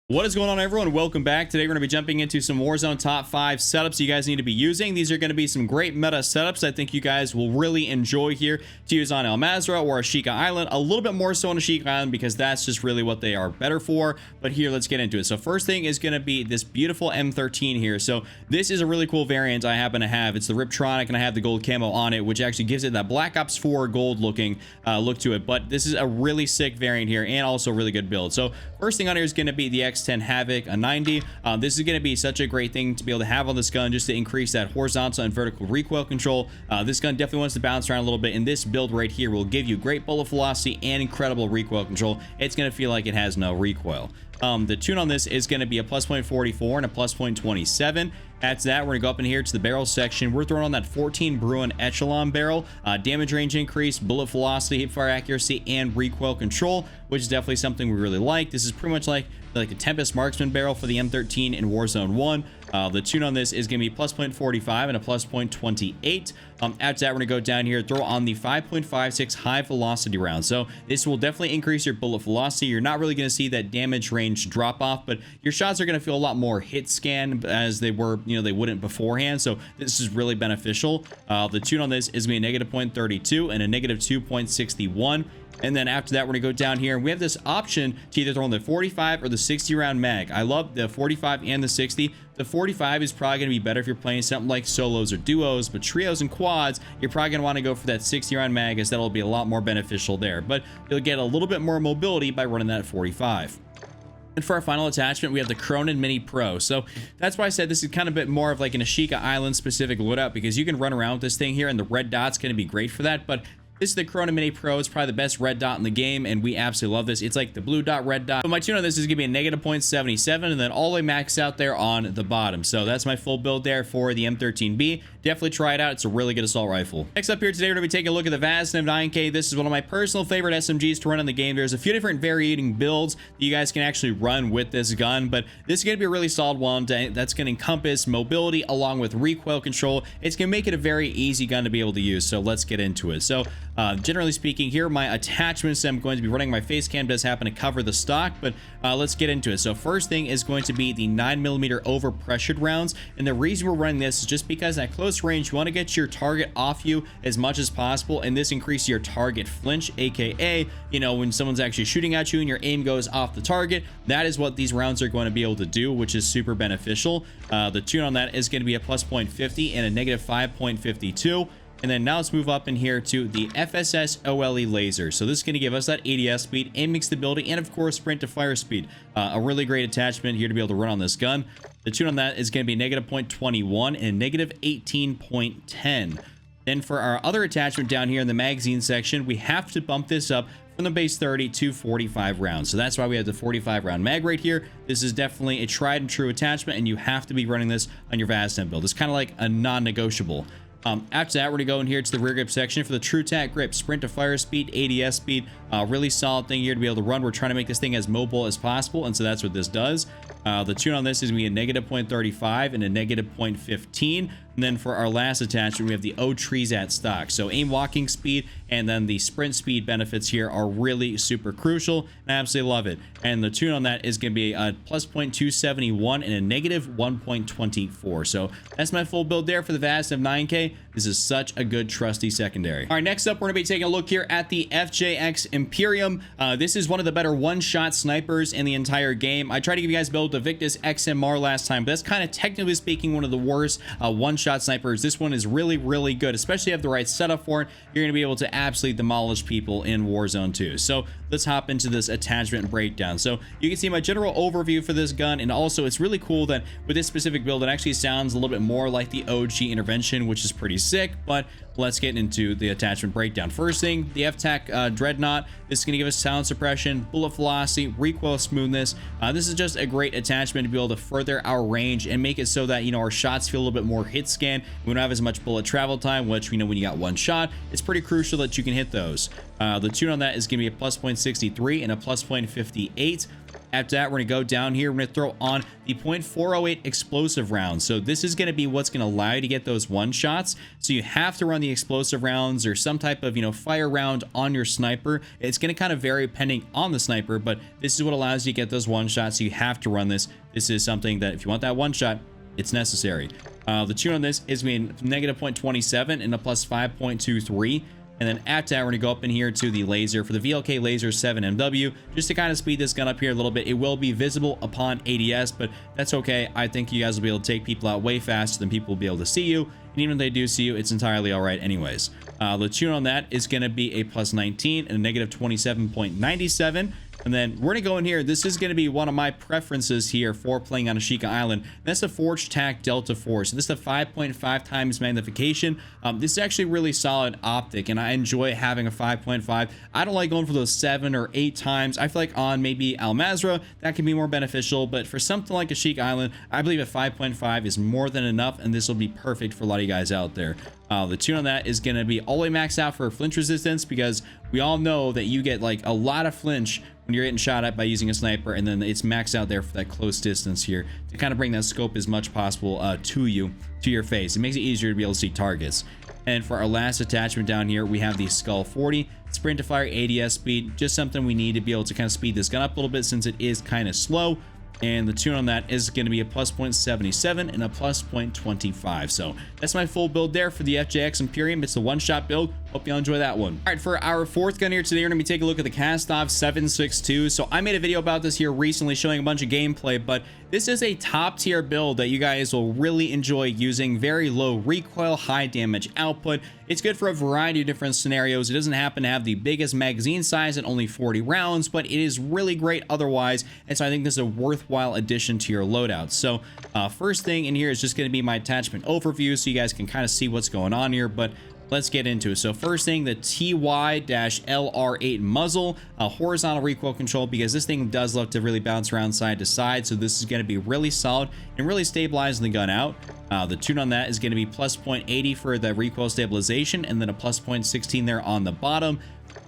What is going on, everyone? Welcome back. Today we're going to be jumping into some Warzone top 5 setups you guys need to be using. These are going to be some great meta setups I think you guys will really enjoy here to use on El Mazrah or Ashika Island. A little bit more so on Ashika Island because that's just really what they are better for. But here, let's get into it. So first thing is going to be this beautiful M13 here. So this is a really cool variant I happen to have. It's the Riptronic and I have the gold camo on it, which actually gives it that Black Ops 4 gold looking look to it. But this is a really sick variant here and also a really good build. So first thing on here is going to be the X10 Havoc, a 90. This is going to be such a great thing to be able to have on this gun just to increase that horizontal and vertical recoil control. This gun definitely wants to bounce around a little bit, and this build right here will give you great bullet velocity and incredible recoil control. It's going to feel like it has no recoil. The tune on this is going to be a +0.44 and a +0.27. After that, we're going to go up in here to the barrel section. We're throwing on that 14 Bruin Echelon barrel. Damage range increase, bullet velocity, hipfire accuracy, and recoil control, which is definitely something we really like. This is pretty much like the Tempest Marksman barrel for the M13 in Warzone 1. The tune on this is going to be +0.45 and a +0.28. After that, we're going to go down here, throw on the 5.56 high velocity round. So this will definitely increase your bullet velocity. You're not really going to see that damage range drop off, but your shots are going to feel a lot more hit scan as they were, they wouldn't beforehand. So this is really beneficial. The tune on this is going to be a -0.32 and a -2.61. And then after that, we're gonna go down here and we have this option to either throw on the 45 or the 60 round mag. I love the 45 and the 60. The 45 is probably gonna be better if you're playing something like solos or duos, but trios and quads, you're probably gonna wanna go for that 60 round mag, as that'll be a lot more beneficial there. But you'll get a little bit more mobility by running that 45. And for our final attachment, we have the Cronin Mini Pro. So that's why I said this is kind of a bit more of like an Ashika Island specific loadout, because you can run around with this thing here and the red dot's gonna be great for that. But this is the Cronin Mini Pro. It's probably the best red dot in the game, and we absolutely love this. It's like the blue dot, red dot. But my tune on this is going to be a -0.77, and then all the way maxed out there on the bottom. So that's my full build there for the M13B. Definitely try it out. It's a really good assault rifle. Next up here today, we're going to be taking a look at the Vaznev 9K. This is one of my personal favorite SMGs to run in the game. There's a few different varying builds that you guys can actually run with this gun, but this is going to be a really solid one that's going to encompass mobility along with recoil control. It's going to make it a very easy gun to be able to use. So let's get into it. So generally speaking, here my attachments I'm going to be running. My face cam does happen to cover the stock, but let's get into it. So first thing is going to be the 9mm over pressured rounds, and the reason we're running this is just because at close range you want to get your target off you as much as possible, and this increases your target flinch, aka when someone's actually shooting at you and your aim goes off the target. That is what these rounds are going to be able to do, which is super beneficial. The tune on that is going to be a +0.50 and a -5.52. And then now let's move up in here to the FSS OLE laser. So this is going to give us that ADS speed, aiming stability, and of course sprint to fire speed. A really great attachment here to be able to run on this gun. The tune on that is going to be -0.21 and -18.10. Then for our other attachment down here in the magazine section, we have to bump this up from the base 30 to 45 rounds. So that's why we have the 45 round mag right here. This is definitely a tried and true attachment, and you have to be running this on your Vaznev build. It's kind of like a non-negotiable. After that, we're going to go in here to the rear grip section for the True Tac grip, sprint to fire speed, ADS speed. Really solid thing here to be able to run. We're trying to make this thing as mobile as possible, and so that's what this does. The tune on this is going to be a -0.35 and a -0.15. And then for our last attachment, we have the O trees at stock. So aim walking speed and then the sprint speed benefits here are really super crucial. I absolutely love it. And the tune on that is going to be a +0.271 and a -1.24. So that's my full build there for the Vaznev 9K. This is such a good trusty secondary. All right, next up, we're going to be taking a look here at the FJX Imperium. This is one of the better one-shot snipers in the entire game. I tried to give you guys a build the Victus XMR last time, but that's kind of technically speaking one of the worst one-shot snipers. This one is really, really good, especially if you have the right setup for it. You're going to be able to absolutely demolish people in Warzone 2. So let's hop into this attachment breakdown. So you can see my general overview for this gun, and also it's really cool that with this specific build, it actually sounds a little bit more like the OG Intervention, which is pretty sick. But let's get into the attachment breakdown. First thing, the FTAC Dreadnought. This is going to give us sound suppression, bullet velocity, recoil smoothness. This is just a great attachment to be able to further our range and make it so that our shots feel a little bit more hit scan. We don't have as much bullet travel time, which we know when you got one shot, it's pretty crucial that you can hit those. The tune on that is going to be a +0.63 and a +0.58. After that, we're going to go down here. We're going to throw on the .408 explosive rounds. So this is going to be what's going to allow you to get those one shots. So you have to run the explosive rounds or some type of, fire round on your sniper. It's going to kind of vary depending on the sniper, but this is what allows you to get those one shots. So you have to run this. This is something that if you want that one shot, it's necessary. The tune on this is between negative 0.27 and a plus 5.23. And then after that, we're going to go up in here to the laser for the VLK Laser 7MW, just to kind of speed this gun up here a little bit. It will be visible upon ADS, but that's okay. I think you guys will be able to take people out way faster than people will be able to see you. And even if they do see you, it's entirely all right anyways. The tune on that is going to be a plus 19 and a negative 27.97. And then we're going to go in here. This is going to be one of my preferences here for playing on Ashika Island. That's the Forged Tac Delta 4. So this is a 5.5 times magnification. This is actually really solid optic, and I enjoy having a 5.5. I don't like going for those 7 or 8 times. I feel like on maybe Al Mazrah, that can be more beneficial. But for something like Ashika Island, I believe a 5.5 is more than enough, and this will be perfect for a lot of you guys out there. The tune on that is going to be all the way maxed out for flinch resistance, because we all know that you get like a lot of flinch when you're getting shot at by using a sniper, and then it's maxed out there for that close distance here to kind of bring that scope as much possible to your face. It makes it easier to be able to see targets. And for our last attachment down here, we have the Skull 40 sprint to fire ADS speed, just something we need to be able to kind of speed this gun up a little bit since it is kind of slow. And the tune on that is going to be a plus 0.77 and a plus 0.25. So that's my full build there for the FJX Imperium. It's a one-shot build. Hope you all enjoy that one. All right, for our fourth gun here today, we're going to be taking a look at the Kastov 762. So I made a video about this here recently showing a bunch of gameplay, but this is a top tier build that you guys will really enjoy using. Very low recoil, high damage output. It's good for a variety of different scenarios. It doesn't happen to have the biggest magazine size at only 40 rounds, but it is really great otherwise. And so I think this is a worthwhile addition to your loadouts. So first thing in here is just going to be my attachment overview so you guys can kind of see what's going on here. But let's get into it. So first thing, the TY-LR8 muzzle, horizontal recoil control, because this thing does love to really bounce around side to side. So this is going to be really solid and really stabilizing the gun out. The tune on that is going to be plus 0.80 for the recoil stabilization, and then a plus 0.16 there on the bottom.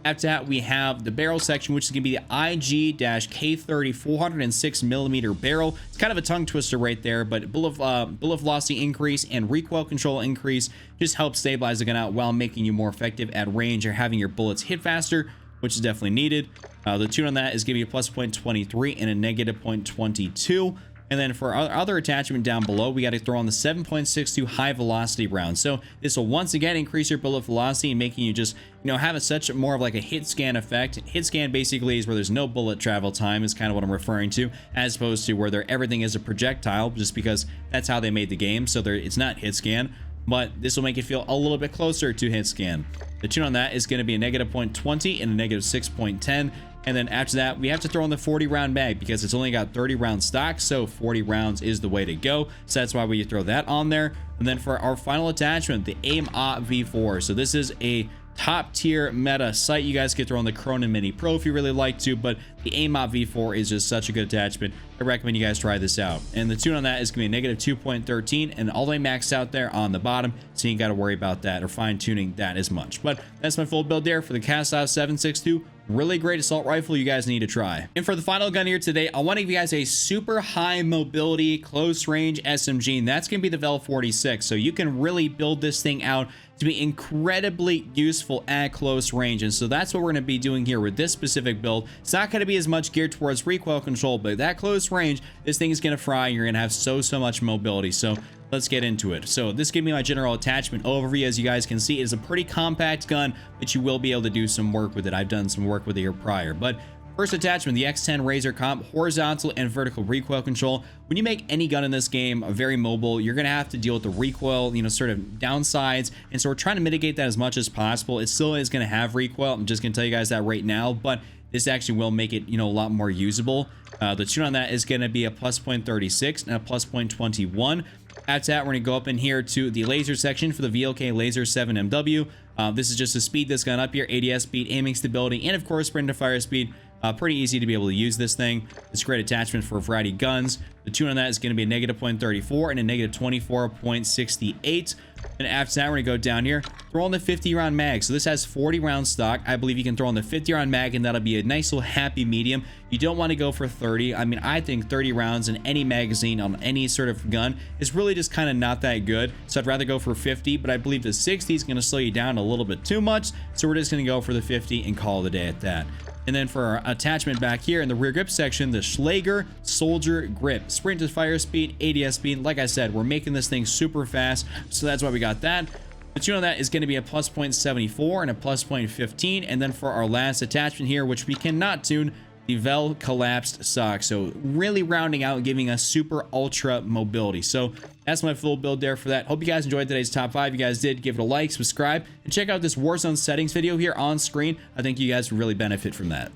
After that, we have the barrel section, which is going to be the IG-K30 406mm barrel. It's kind of a tongue twister right there, but bullet velocity increase and recoil control increase just helps stabilize the gun out while making you more effective at range or having your bullets hit faster, which is definitely needed. The tune on that is giving you a plus 0.23 and a negative 0.22. And then for our other attachment down below, we got to throw on the 7.62 high velocity round. So this will once again increase your bullet velocity and making you just, have a such more of like a hit scan effect. Hit scan basically is where there's no bullet travel time, is kind of what I'm referring to, as opposed to where everything is a projectile, just because that's how they made the game. So it's not hit scan, but this will make it feel a little bit closer to hit scan. The tune on that is going to be a negative 0.20 and a negative 6.10. And then after that, we have to throw in the 40 round mag because it's only got 30 round stock. So 40 rounds is the way to go. So that's why we throw that on there. And then for our final attachment, the AIM-OP V4. So this is a top tier meta sight. You guys could throw on the Cronin Mini Pro if you really like to, but the AIM-OP V4 is just such a good attachment. I recommend you guys try this out. And the tune on that is going to be a negative 2.13 and all the way maxed out there on the bottom, so you ain't got to worry about that or fine tuning that as much. But that's my full build there for the Kastov 762. Really great assault rifle you guys need to try. And for the final gun here today, I want to give you guys a super high mobility close range SMG, and that's going to be the Vel 46. So you can really build this thing out to be incredibly useful at close range. And so that's what we're going to be doing here with this specific build. It's not going to be as much geared towards recoil control, but that close range, this thing is going to fry. You're going to have so much mobility. So let's get into it. So this gives me my general attachment overview. As you guys can see, it is a pretty compact gun, but you will be able to do some work with it. I've done some work with it here prior. But first attachment, the X10 Razor Comp, horizontal and vertical recoil control. When you make any gun in this game very mobile, you're going to have to deal with the recoil, sort of downsides. And so we're trying to mitigate that as much as possible. It still is going to have recoil. I'm just going to tell you guys that right now, but this actually will make it, a lot more usable. The tune on that is going to be a plus 0.36 and a plus 0.21. After that, we're going to go up in here to the laser section for the VLK Laser 7MW. This is just to speed this gun up here, ADS speed, aiming stability, and of course, sprint to fire speed. Pretty easy to be able to use this thing. It's a great attachment for a variety of guns. The tune on that is going to be a negative 0.34 and a negative 24.68. And after that, we're gonna go down here, throw on the 50 round mag. So this has 40 round stock. I believe you can throw on the 50 round mag, and that'll be a nice little happy medium. You don't want to go for 30. I mean, I think 30 rounds in any magazine on any sort of gun is really just kind of not that good. So I'd rather go for 50, but I believe the 60 is going to slow you down a little bit too much. So we're just going to go for the 50 and call it a day at that. And then for our attachment back here in the rear grip section, the Schlager Soldier Grip. Sprint to fire speed, ADS speed. Like I said, we're making this thing super fast, so that's why we got that. The tune on that is going to be a plus 0.74 and a plus 0.15. And then for our last attachment here, which we cannot tune, the Vel collapsed sock. So really rounding out and giving us super ultra mobility. So that's my full build there for that. Hope you guys enjoyed today's top 5. If you guys did, give it a like, subscribe, and check out this Warzone settings video here on screen. I think you guys would really benefit from that.